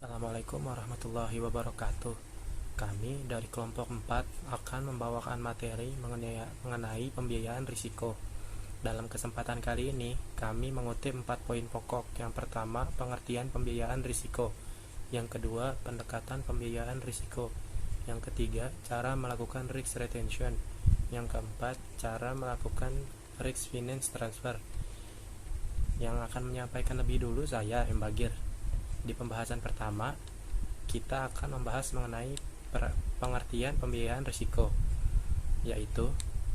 Assalamualaikum warahmatullahi wabarakatuh. Kami dari kelompok 4 akan membawakan materi mengenai pembiayaan risiko. Dalam kesempatan kali ini, kami mengutip 4 poin pokok. Yang pertama, pengertian pembiayaan risiko. Yang kedua, pendekatan pembiayaan risiko. Yang ketiga, cara melakukan risk retention. Yang keempat, cara melakukan risk finance transfer. Yang akan menyampaikan lebih dulu saya, M. Bagir. Di pembahasan pertama, kita akan membahas mengenai pengertian pembiayaan risiko, yaitu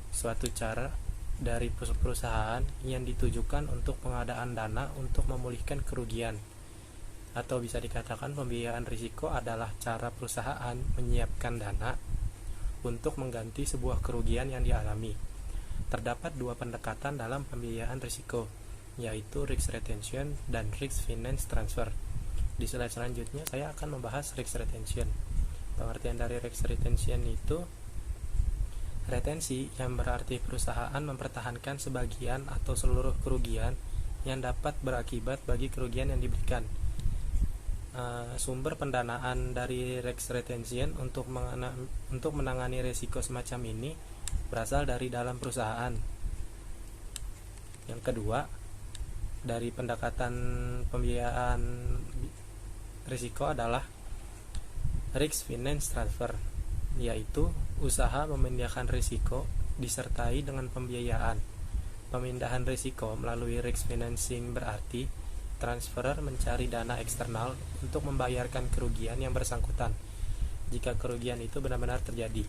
suatu cara dari perusahaan yang ditujukan untuk pengadaan dana untuk memulihkan kerugian. Atau bisa dikatakan pembiayaan risiko adalah cara perusahaan menyiapkan dana untuk mengganti sebuah kerugian yang dialami. Terdapat dua pendekatan dalam pembiayaan risiko, yaitu risk retention dan risk finance transfer. Di slide selanjutnya saya akan membahas risk retention. Pengertian dari risk retention itu retensi, yang berarti perusahaan mempertahankan sebagian atau seluruh kerugian yang dapat berakibat bagi kerugian yang diberikan. Sumber pendanaan dari risk retention untuk menangani risiko semacam ini berasal dari dalam perusahaan. Yang kedua, dari pendekatan pembiayaan risiko adalah risk finance transfer, yaitu usaha memindahkan risiko disertai dengan pembiayaan. Pemindahan risiko melalui risk financing berarti transferer mencari dana eksternal untuk membayarkan kerugian yang bersangkutan jika kerugian itu benar-benar terjadi.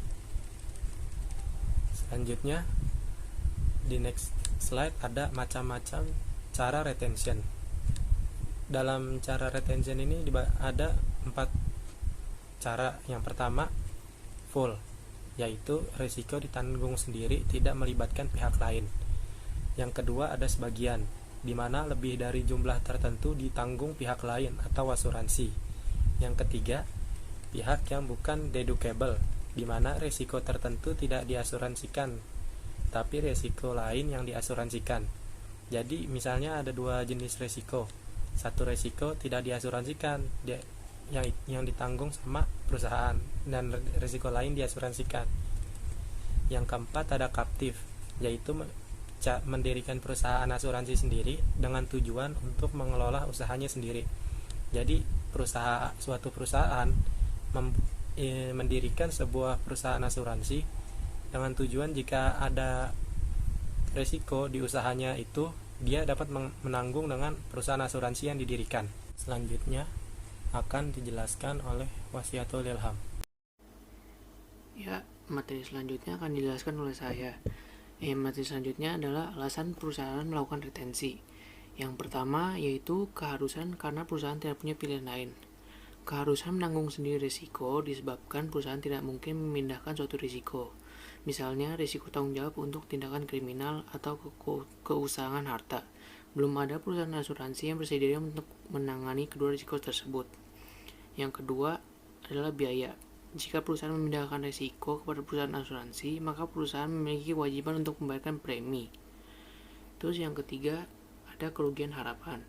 Selanjutnya, di next slide ada macam-macam cara retention. Dalam cara retention ini ada 4 cara. Yang pertama, full, yaitu risiko ditanggung sendiri, tidak melibatkan pihak lain. Yang kedua, ada sebagian, di mana lebih dari jumlah tertentu ditanggung pihak lain atau asuransi. Yang ketiga, pihak yang bukan deductible, di mana risiko tertentu tidak diasuransikan, tapi risiko lain yang diasuransikan. Jadi misalnya ada 2 jenis risiko. Satu risiko tidak diasuransikan, yang ditanggung sama perusahaan, dan risiko lain diasuransikan. Yang keempat, ada captive, yaitu mendirikan perusahaan asuransi sendiri dengan tujuan untuk mengelola usahanya sendiri. Jadi suatu perusahaan mendirikan sebuah perusahaan asuransi dengan tujuan jika ada risiko di usahanya itu, dia dapat menanggung dengan perusahaan asuransi yang didirikan. Selanjutnya akan dijelaskan oleh Wasiatul Ilham. Ya, materi selanjutnya akan dijelaskan oleh saya. Materi selanjutnya adalah alasan perusahaan melakukan retensi. Yang pertama yaitu keharusan, karena perusahaan tidak punya pilihan lain. Keharusan menanggung sendiri risiko disebabkan perusahaan tidak mungkin memindahkan suatu risiko. Misalnya risiko tanggung jawab untuk tindakan kriminal atau keusangan harta. Belum ada perusahaan asuransi yang bersedia untuk menangani kedua risiko tersebut. Yang kedua adalah biaya. Jika perusahaan memindahkan risiko kepada perusahaan asuransi, maka perusahaan memiliki kewajiban untuk membayarkan premi. Terus yang ketiga, ada kerugian harapan.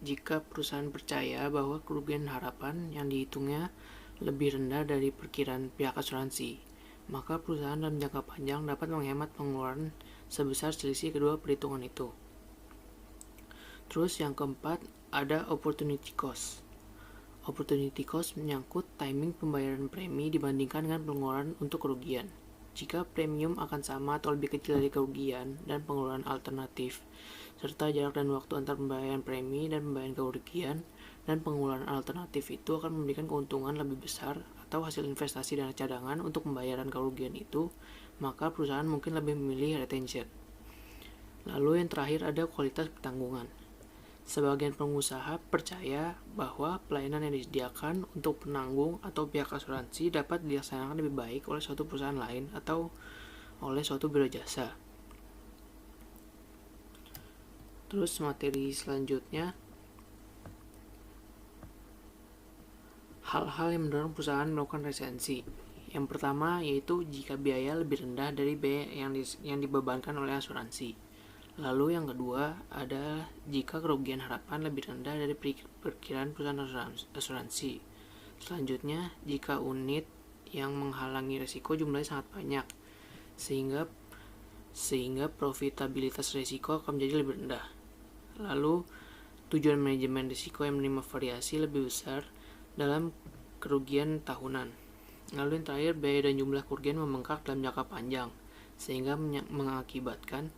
Jika perusahaan percaya bahwa kerugian harapan yang dihitungnya lebih rendah dari perkiraan pihak asuransi, maka perusahaan dalam jangka panjang dapat menghemat pengeluaran sebesar selisih kedua perhitungan itu. Terus yang keempat, ada opportunity cost. Opportunity cost menyangkut timing pembayaran premi dibandingkan dengan pengeluaran untuk kerugian. Jika premium akan sama atau lebih kecil dari kerugian dan pengeluaran alternatif, serta jarak dan waktu antar pembayaran premi dan pembayaran kerugian dan pengeluaran alternatif itu akan memberikan keuntungan lebih besar atau hasil investasi dana cadangan untuk pembayaran kerugian itu, maka perusahaan mungkin lebih memilih retention. Lalu yang terakhir ada kualitas pertanggungan. Sebagian pengusaha percaya bahwa pelayanan yang disediakan untuk penanggung atau pihak asuransi dapat dilaksanakan lebih baik oleh suatu perusahaan lain atau oleh suatu biro jasa. Terus materi selanjutnya, hal-hal yang mendorong perusahaan melakukan retensi. Yang pertama yaitu jika biaya lebih rendah dari biaya yang dibebankan oleh asuransi. Lalu yang kedua adalah jika kerugian harapan lebih rendah dari perkiraan perusahaan asuransi. Selanjutnya, jika unit yang menghalangi risiko jumlahnya sangat banyak, sehingga profitabilitas risiko akan menjadi lebih rendah. Lalu, tujuan manajemen risiko yang menerima variasi lebih besar dalam kerugian tahunan. Lalu yang terakhir, biaya dan jumlah kerugian membengkak dalam jangka panjang, sehingga mengakibatkan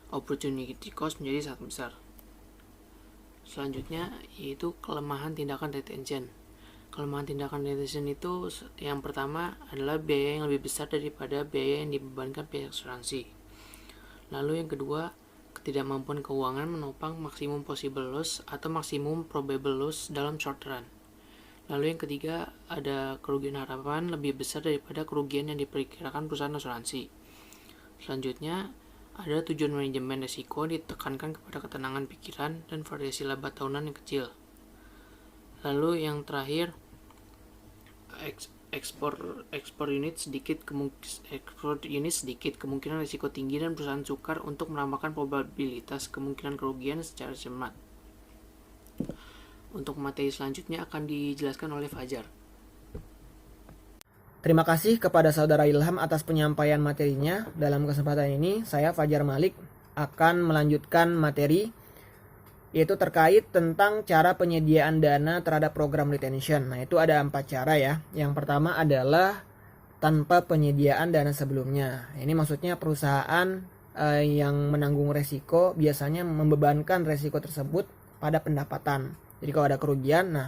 opportunity cost menjadi sangat besar. Selanjutnya yaitu kelemahan tindakan retention. Kelemahan tindakan retention itu yang pertama adalah biaya yang lebih besar daripada biaya yang dibebankan pihak asuransi. Lalu yang kedua, ketidakmampuan keuangan menopang maksimum possible loss atau maksimum probable loss dalam short run. Lalu yang ketiga, ada kerugian harapan lebih besar daripada kerugian yang diperkirakan perusahaan asuransi. Selanjutnya, ada tujuan manajemen risiko ditekankan kepada ketenangan pikiran dan variasi laba tahunan yang kecil. Lalu yang terakhir, ekspor unit sedikit kemungkinan risiko tinggi dan perusahaan sukar untuk menambahkan probabilitas kemungkinan kerugian secara cermat. Untuk materi selanjutnya akan dijelaskan oleh Fajar. Terima kasih kepada Saudara Ilham atas penyampaian materinya. Dalam kesempatan ini, saya Fajar Malik akan melanjutkan materi, yaitu terkait tentang cara penyediaan dana terhadap program retention. Nah, itu ada 4 cara ya. Yang pertama adalah tanpa penyediaan dana sebelumnya. Ini maksudnya perusahaan yang menanggung resiko biasanya membebankan resiko tersebut pada pendapatan. Jadi kalau ada kerugian,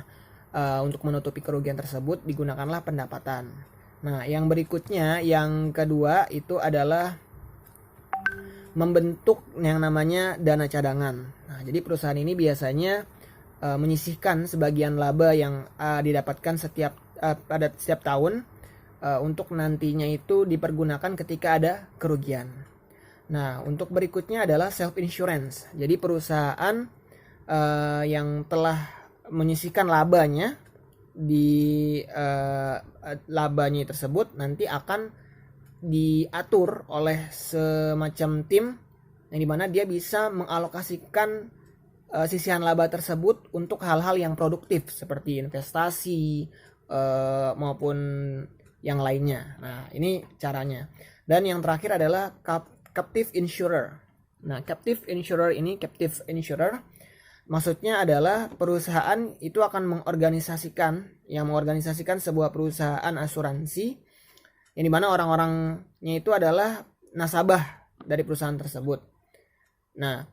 untuk menutupi kerugian tersebut digunakanlah pendapatan. Nah, yang berikutnya, yang kedua itu adalah membentuk yang namanya dana cadangan. Nah, jadi perusahaan ini biasanya menyisihkan sebagian laba yang didapatkan pada setiap tahun untuk nantinya itu dipergunakan ketika ada kerugian. Nah, untuk berikutnya adalah self insurance. Jadi perusahaan yang telah menyisihkan labanya di labanya tersebut nanti akan diatur oleh semacam tim yang dimana dia bisa mengalokasikan sisihan laba tersebut untuk hal-hal yang produktif seperti investasi maupun yang lainnya. Nah, ini caranya. Dan yang terakhir adalah captive insurer. Nah, captive insurer maksudnya adalah perusahaan itu akan mengorganisasikan sebuah perusahaan asuransi yang dimana orang-orangnya itu adalah nasabah dari perusahaan tersebut. Nah,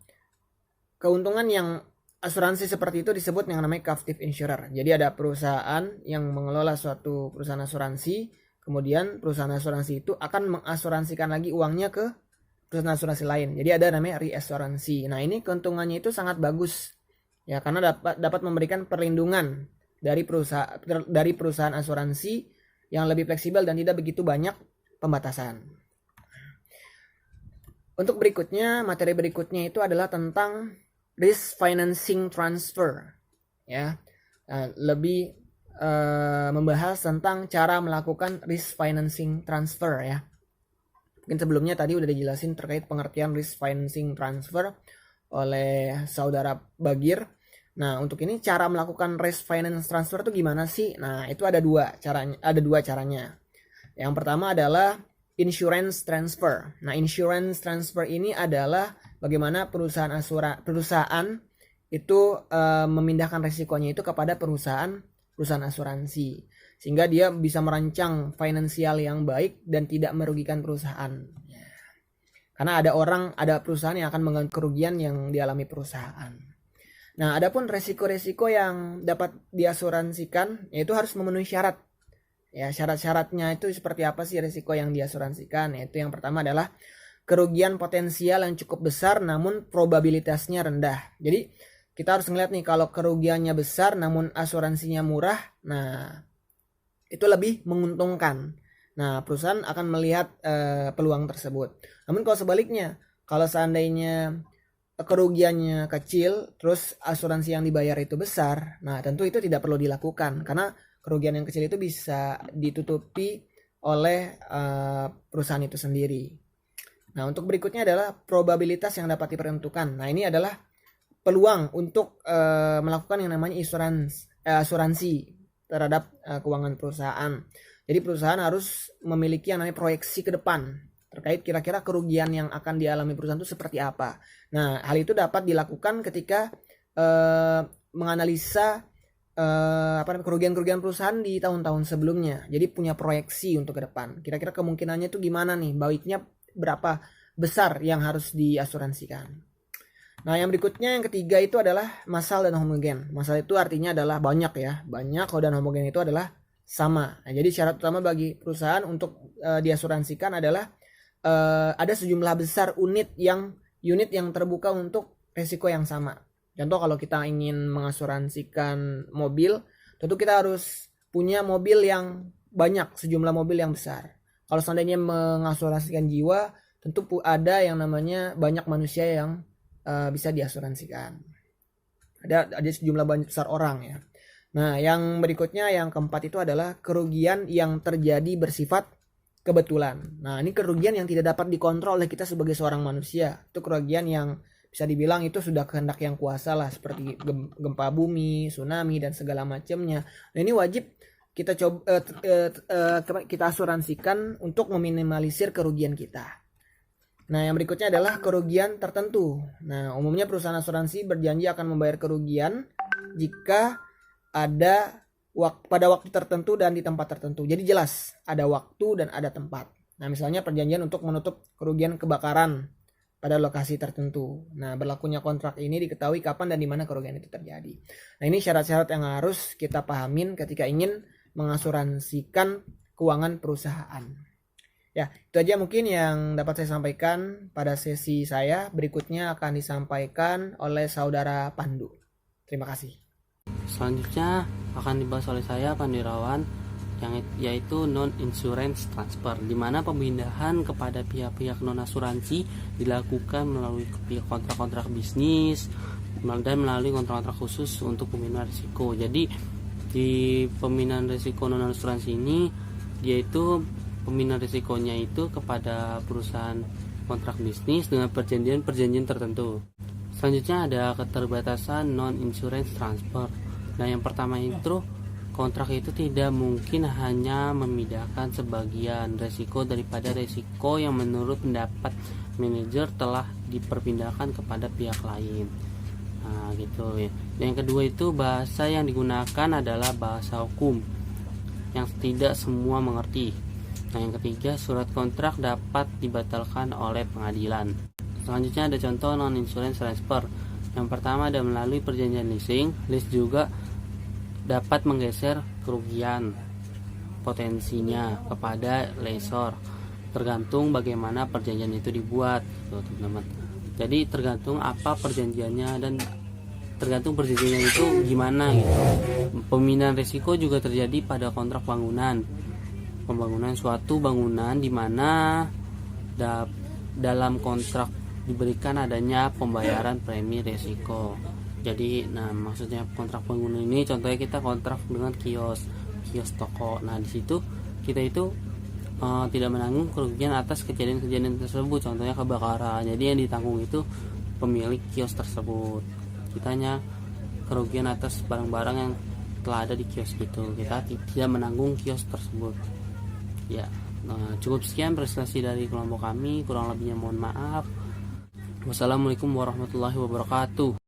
keuntungan yang asuransi seperti itu disebut yang namanya captive insurer. Jadi ada perusahaan yang mengelola suatu perusahaan asuransi, kemudian perusahaan asuransi itu akan mengasuransikan lagi uangnya ke perusahaan asuransi lain. Jadi ada namanya reasuransi. Nah, ini keuntungannya itu sangat bagus. Ya, karena dapat memberikan perlindungan dari perusahaan asuransi yang lebih fleksibel dan tidak begitu banyak pembatasan. Untuk materi berikutnya itu adalah tentang risk financing transfer. Ya, lebih membahas tentang cara melakukan risk financing transfer ya. Mungkin sebelumnya tadi udah dijelasin terkait pengertian risk financing transfer oleh Saudara Bagir. Nah, untuk ini cara melakukan risk finance transfer itu gimana sih? Nah, itu ada dua caranya. Yang pertama adalah insurance transfer. Nah, insurance transfer ini adalah bagaimana perusahaan itu memindahkan resikonya itu kepada perusahaan asuransi, sehingga dia bisa merancang finansial yang baik dan tidak merugikan perusahaan. Karena ada perusahaan yang akan mengalami kerugian yang dialami perusahaan. Nah, adapun resiko-resiko yang dapat diasuransikan yaitu harus memenuhi syarat. Ya, syarat-syaratnya itu seperti apa sih resiko yang diasuransikan? Yaitu yang pertama adalah kerugian potensial yang cukup besar namun probabilitasnya rendah. Jadi, kita harus ngeliat nih, kalau kerugiannya besar namun asuransinya murah, nah itu lebih menguntungkan. Nah, perusahaan akan melihat peluang tersebut. Namun kalau sebaliknya, kalau seandainya kerugiannya kecil, terus asuransi yang dibayar itu besar, nah tentu itu tidak perlu dilakukan karena kerugian yang kecil itu bisa ditutupi oleh perusahaan itu sendiri. Nah, untuk berikutnya adalah probabilitas yang dapat diperuntukkan. Nah, ini adalah peluang untuk melakukan yang namanya asuransi terhadap keuangan perusahaan. Jadi perusahaan harus memiliki yang namanya proyeksi ke depan terkait kira-kira kerugian yang akan dialami perusahaan itu seperti apa. Nah, hal itu dapat dilakukan ketika menganalisa kerugian-kerugian perusahaan di tahun-tahun sebelumnya. Jadi punya proyeksi untuk ke depan. Kira-kira kemungkinannya itu gimana nih? Baiknya berapa besar yang harus diasuransikan. Nah, yang berikutnya yang ketiga itu adalah massal dan homogen. Massal itu artinya adalah banyak ya. Banyak, kalau dan homogen itu adalah sama. Nah, jadi syarat utama bagi perusahaan untuk diasuransikan adalah ada sejumlah besar unit yang terbuka untuk risiko yang sama. Contoh kalau kita ingin mengasuransikan mobil, tentu kita harus punya mobil yang banyak, sejumlah mobil yang besar. Kalau seandainya mengasuransikan jiwa, tentu ada yang namanya banyak manusia yang bisa diasuransikan. Ada sejumlah besar orang ya. Nah, yang berikutnya yang keempat itu adalah kerugian yang terjadi bersifat kebetulan. Nah, ini kerugian yang tidak dapat dikontrol oleh kita sebagai seorang manusia. Itu kerugian yang bisa dibilang itu sudah kehendak yang kuasa lah, seperti gempa bumi, tsunami dan segala macamnya. Nah, ini wajib kita kita asuransikan untuk meminimalisir kerugian kita. Nah, yang berikutnya adalah kerugian tertentu. Nah, umumnya perusahaan asuransi berjanji akan membayar kerugian jika ada pada waktu tertentu dan di tempat tertentu. Jadi jelas ada waktu dan ada tempat. Nah, misalnya perjanjian untuk menutup kerugian kebakaran pada lokasi tertentu. Nah, berlakunya kontrak ini diketahui kapan dan di mana kerugian itu terjadi. Nah, ini syarat-syarat yang harus kita pahamin ketika ingin mengasuransikan keuangan perusahaan. Ya, itu aja mungkin yang dapat saya sampaikan pada sesi saya. Berikutnya akan disampaikan oleh saudara Pandu. Terima kasih. Selanjutnya akan dibahas oleh saya, Pandu Irawan, yaitu non-insurance transfer, di mana pemindahan kepada pihak-pihak non-asuransi dilakukan melalui kontrak-kontrak bisnis dan melalui kontrak-kontrak khusus untuk pemindahan risiko. Jadi di pemindahan risiko non-asuransi ini, yaitu pemindahan risikonya itu kepada perusahaan kontrak bisnis dengan perjanjian tertentu. Selanjutnya ada keterbatasan non-insurance transfer. Nah, yang pertama itu kontrak itu tidak mungkin hanya memindahkan sebagian risiko daripada risiko yang menurut pendapat manajer telah diperpindahkan kepada pihak lain. Nah, gitu ya. Yang kedua itu bahasa yang digunakan adalah bahasa hukum yang tidak semua mengerti. Nah, yang ketiga, surat kontrak dapat dibatalkan oleh pengadilan. Selanjutnya ada contoh non-insurance transfer. Yang pertama ada melalui perjanjian leasing. Lease juga dapat menggeser kerugian potensinya kepada lessor, tergantung bagaimana perjanjian itu dibuat, teman-teman. Jadi tergantung apa perjanjiannya dan tergantung perjanjiannya itu gimana gitu. Pemindahan risiko juga terjadi pada kontrak pembangunan suatu bangunan di mana dalam kontrak diberikan adanya pembayaran premi risiko. Jadi, maksudnya kontrak bangunan ini contohnya kita kontrak dengan kios toko. Nah, di situ kita itu tidak menanggung kerugian atas kejadian-kejadian tersebut, contohnya kebakaran. Jadi yang ditanggung itu pemilik kios tersebut. Kita hanya kerugian atas barang-barang yang telah ada di kios itu. Kita tidak menanggung kios tersebut. Ya, cukup sekian presentasi dari kelompok kami. Kurang lebihnya mohon maaf. Wassalamualaikum warahmatullahi wabarakatuh.